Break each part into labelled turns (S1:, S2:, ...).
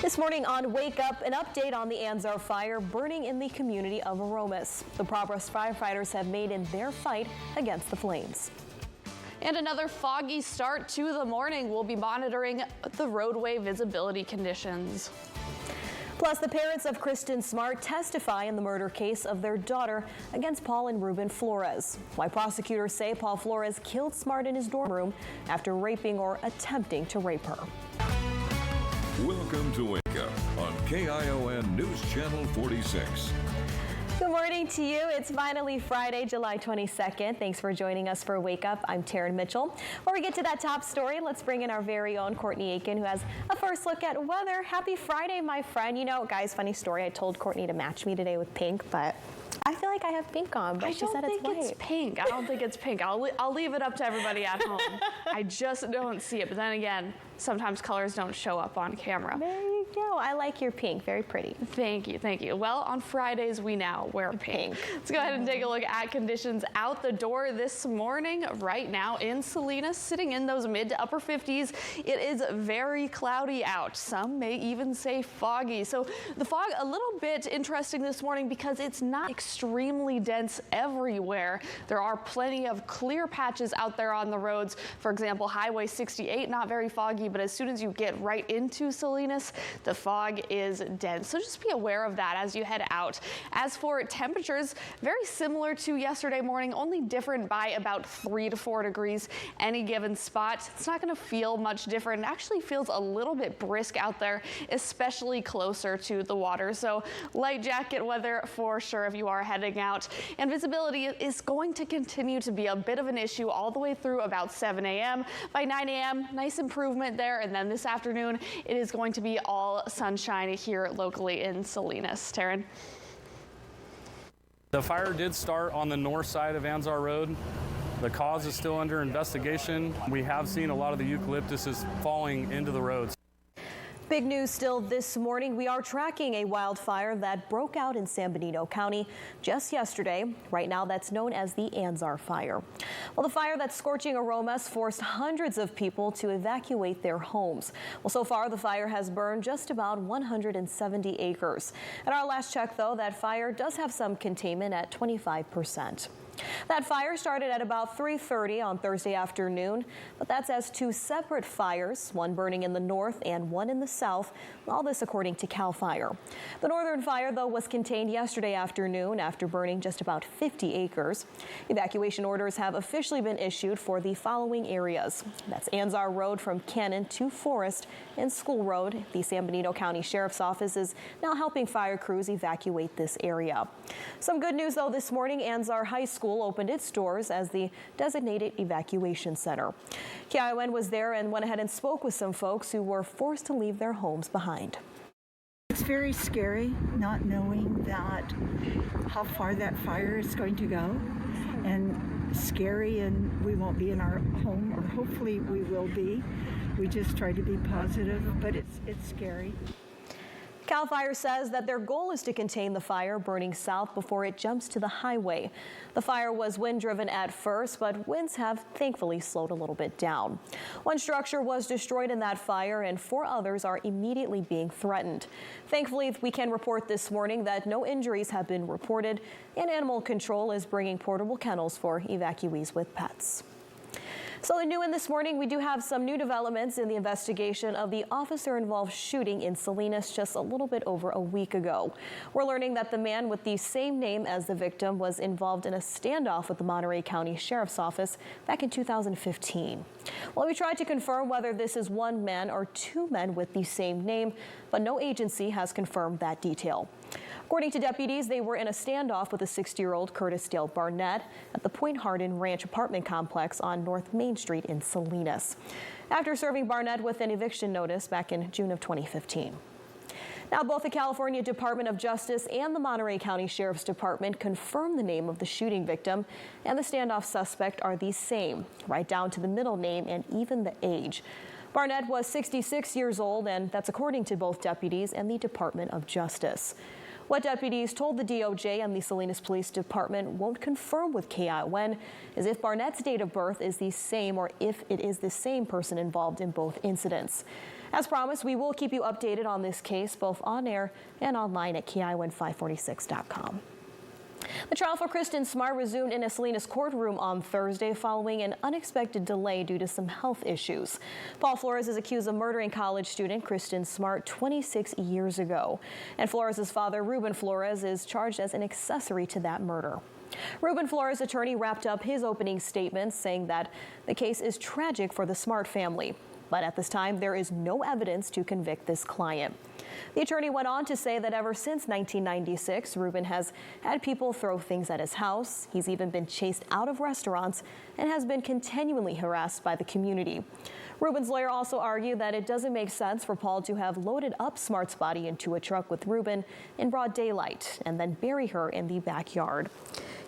S1: This morning on Wake Up, an update on the Anzar Fire burning in the community of Aromas. The progress firefighters have made in their fight against the flames.
S2: And another foggy start to the morning. We'll be monitoring the roadway visibility conditions.
S1: Plus, the parents of Kristen Smart testify in the murder case of their daughter against Paul and Ruben Flores. Why prosecutors say Paul Flores killed Smart in his dorm room after raping or attempting to rape her.
S3: Welcome to Wake Up on KION News Channel 46.
S1: Good morning to you. It's finally Friday, July 22nd. Thanks for joining us for Wake Up. I'm Taryn Mitchell. Before we get to that top story, let's bring in our very own Courtney Aiken, who has a first look at weather. Happy Friday, my friend. You know, guys, funny story. I told Courtney to match me today with pink, but I feel like I have pink on, but she said it's white.
S2: It's pink. I don't think it's pink. I'll leave it up to everybody at home. I just don't see it. But then again, sometimes colors don't show up on camera.
S1: There you go. I like your pink. Very pretty.
S2: Thank you. Thank you. Well, on Fridays, we now wear pink. Let's go ahead and take a look at conditions out the door this morning. Right now in Salinas, sitting in those mid to upper 50s. It is very cloudy out. Some may even say foggy. So the fog a little bit interesting this morning because it's not extremely dense everywhere. There are plenty of clear patches out there on the roads. For example, Highway 68, not very foggy, but as soon as you get right into Salinas, the fog is dense. So just be aware of that as you head out. As for temperatures, very similar to yesterday morning, only different by about 3 to 4 degrees any given spot. It's not going to feel much different. It actually feels a little bit brisk out there, especially closer to the water. So light jacket weather for sure if you are heading out. And visibility is going to continue to be a bit of an issue all the way through about 7 a.m. By 9 a.m., nice improvement there. And then this afternoon, it is going to be all sunshine here locally in Salinas. Taryn?
S4: The fire did start on the north side of Anzar Road. The cause is still under investigation. We have seen a lot of the eucalyptus falling into the roads.
S1: Big news still this morning. We are tracking a wildfire that broke out in San Benito County just yesterday. Right now, that's known as the Anzar Fire. Well, the fire that's scorching Aromas forced hundreds of people to evacuate their homes. Well, so far, the fire has burned just about 170 acres. At our last check, though, that fire does have some containment at 25%. That fire started at about 3:30 on Thursday afternoon, but that's as two separate fires, one burning in the north and one in the south, all this according to CAL FIRE. The northern fire, though, was contained yesterday afternoon after burning just about 50 acres. Evacuation orders have officially been issued for the following areas. That's Anzar Road from Cannon to Forest and School Road. The San Benito County Sheriff's Office is now helping fire crews evacuate this area. Some good news, though, this morning, Anzar High School opened its doors as the designated evacuation center. KION was there and went ahead and spoke with some folks who were forced to leave their homes behind.
S5: It's very scary not knowing that how far that fire is going to go, and scary, and we won't be in our home, or hopefully we will be. We just try to be positive, but it's scary.
S1: CAL FIRE says that their goal is to contain the fire burning south before it jumps to the highway. The fire was wind-driven at first, but winds have thankfully slowed a little bit down. One structure was destroyed in that fire, and 4 others are immediately being threatened. Thankfully, we can report this morning that no injuries have been reported, and Animal Control is bringing portable kennels for evacuees with pets. So the new in this morning, we do have some new developments in the investigation of the officer-involved shooting in Salinas just a little bit over a week ago. We're learning that the man with the same name as the victim was involved in a standoff with the Monterey County Sheriff's Office back in 2015. Well, we tried to confirm whether this is one man or 2 men with the same name, but no agency has confirmed that detail. According to deputies, they were in a standoff with a 60-year-old Curtis Dale Barnett at the Point Hardin Ranch apartment complex on North Main Street in Salinas, after serving Barnett with an eviction notice back in June of 2015. Now, both the California Department of Justice and the Monterey County Sheriff's Department confirmed the name of the shooting victim, and the standoff suspect are the same, right down to the middle name and even the age. Barnett was 66 years old, and that's according to both deputies and the Department of Justice. What deputies told the DOJ and the Salinas Police Department won't confirm with KION is if Barnett's date of birth is the same or if it is the same person involved in both incidents. As promised, we will keep you updated on this case, both on air and online at KION546.com. The trial for Kristen Smart resumed in a Salinas courtroom on Thursday following an unexpected delay due to some health issues. Paul Flores is accused of murdering college student Kristen Smart 26 years ago. And Flores' father, Ruben Flores, is charged as an accessory to that murder. Ruben Flores' attorney wrapped up his opening statement saying that the case is tragic for the Smart family. But at this time, there is no evidence to convict this client. The attorney went on to say that ever since 1996, Ruben has had people throw things at his house. He's even been chased out of restaurants and has been continually harassed by the community. Ruben's lawyer also argued that it doesn't make sense for Paul to have loaded up Smart's body into a truck with Ruben in broad daylight and then bury her in the backyard.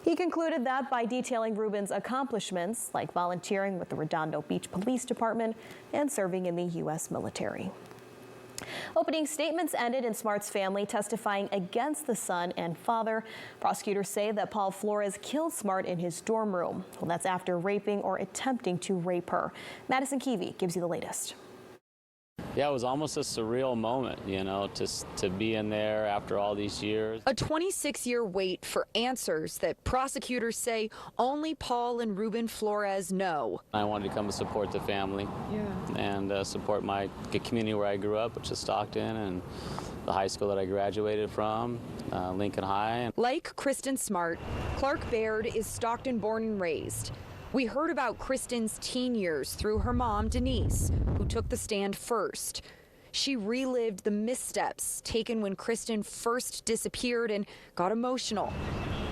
S1: He concluded that by detailing Ruben's accomplishments, like volunteering with the Redondo Beach Police Department and serving in the U.S. military. Opening statements ended in Smart's family testifying against the son and father. Prosecutors say that Paul Flores killed Smart in his dorm room. Well, that's after raping or attempting to rape her. Madison Keevy gives you the latest.
S6: Yeah, it was almost a surreal moment, you know, to be in there after all these years.
S7: A 26-year wait for answers that prosecutors say only Paul and Ruben Flores know.
S6: I wanted to come and support the family and support my community where I grew up, which is Stockton, and the high school that I graduated from, Lincoln High.
S7: Like Kristen Smart, Clark Baird is Stockton born and raised. We heard about Kristen's teen years through her mom, Denise, who took the stand first. She relived the missteps taken when Kristen first disappeared and got emotional.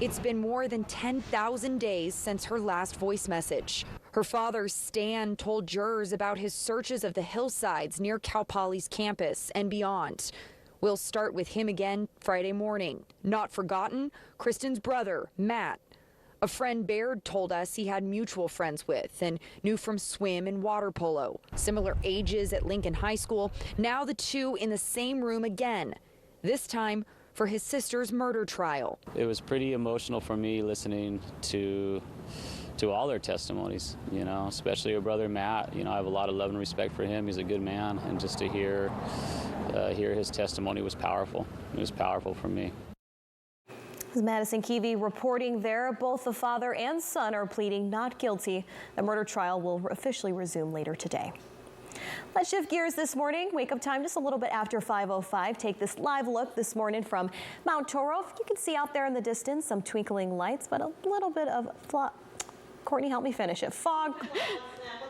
S7: It's been more than 10,000 days since her last voice message. Her father, Stan, told jurors about his searches of the hillsides near Cal Poly's campus and beyond. We'll start with him again Friday morning. Not forgotten, Kristen's brother, Matt. A friend Baird told us he had mutual friends with and knew from swim and water polo. Similar ages at Lincoln High School. Now the two in the same room again, this time for his sister's murder trial.
S6: It was pretty emotional for me listening to all their testimonies, you know, especially your brother Matt. You know, I have a lot of love and respect for him. He's a good man, and just to hear his testimony was powerful. It was powerful for me.
S1: Madison Keevy reporting there. Both the father and son are pleading not guilty. The murder trial will officially resume later today. Let's shift gears this morning. Wake up time just a little bit after 5:05. Take this live look this morning from Mount Toro. You can see out there in the distance some twinkling lights, but a little bit of Courtney, help me finish it. Fog. What's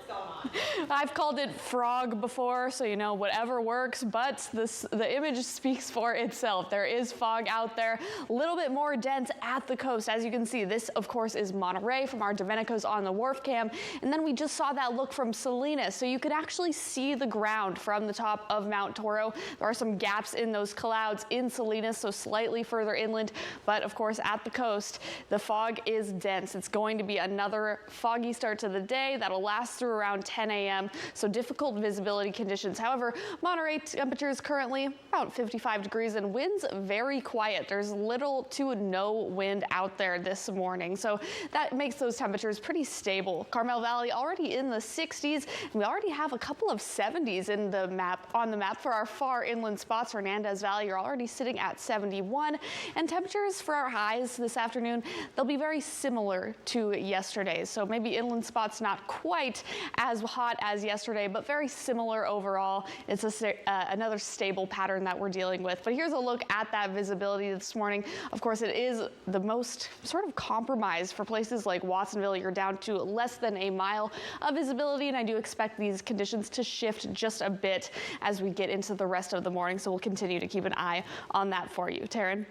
S1: going on?
S2: I've called it frog before, so you know, whatever works, but the image speaks for itself. There is fog out there, a little bit more dense at the coast. As you can see, this of course is Monterey from our Domenicos on the wharf cam, and then we just saw that look from Salinas, so you could actually see the ground from the top of Mount Toro. There are some gaps in those clouds in Salinas, so slightly further inland, but of course at the coast, the fog is dense. It's going to be another foggy start to the day that'll last through around 10 a.m. So difficult visibility conditions. However, Monterey temperatures currently about 55 degrees and winds very quiet. There's little to no wind out there this morning. So that makes those temperatures pretty stable. Carmel Valley already in the 60s. And we already have a couple of 70s in the map for our far inland spots. Hernandez Valley, you're already sitting at 71. And temperatures for our highs this afternoon, they'll be very similar to yesterday's. So maybe inland spots not quite as hot as yesterday, but very similar overall. It's another stable pattern that we're dealing with. But here's a look at that visibility this morning. Of course, it is the most sort of compromised for places like Watsonville. You're down to less than a mile of visibility, and I do expect these conditions to shift just a bit as we get into the rest of the morning. So we'll continue to keep an eye on that for you. Taryn?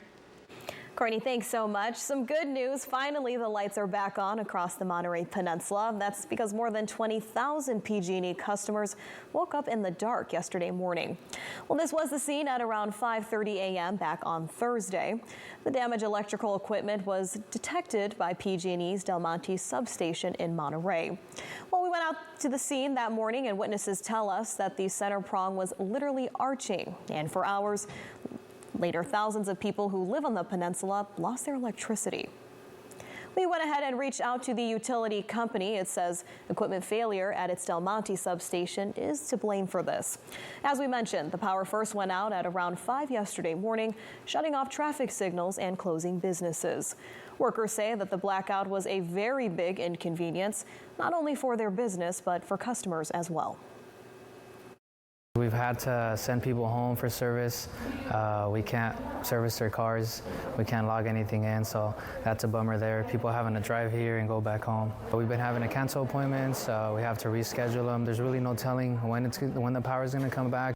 S1: Courtney, thanks so much. Some good news. Finally, the lights are back on across the Monterey Peninsula. That's because more than 20,000 PG&E customers woke up in the dark yesterday morning. Well, this was the scene at around 5:30 a.m. back on Thursday. The damaged electrical equipment was detected by PG&E's Del Monte substation in Monterey. Well, we went out to the scene that morning, and witnesses tell us that the center prong was literally arching, and for hours later, thousands of people who live on the peninsula lost their electricity. We went ahead and reached out to the utility company. It says equipment failure at its Del Monte substation is to blame for this. As we mentioned, the power first went out at around 5 yesterday morning, shutting off traffic signals and closing businesses. Workers say that the blackout was a very big inconvenience, not only for their business, but for customers as well.
S8: We've had to send people home for service. We can't service their cars. We can't log anything in, so that's a bummer there. People having to drive here and go back home. But we've been having to cancel appointments. We have to reschedule them. There's really no telling when the power is going to come back.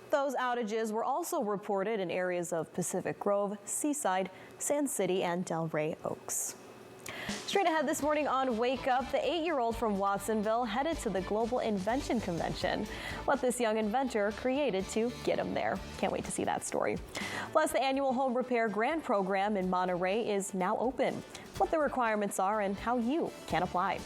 S1: Those outages were also reported in areas of Pacific Grove, Seaside, Sand City, and Delray Oaks. Straight ahead this morning on Wake Up, the 8-year-old from Watsonville headed to the Global Invention Convention. What this young inventor created to get him there. Can't wait to see that story. Plus, the annual home repair grant program in Monterey is now open. What the requirements are and how you can apply.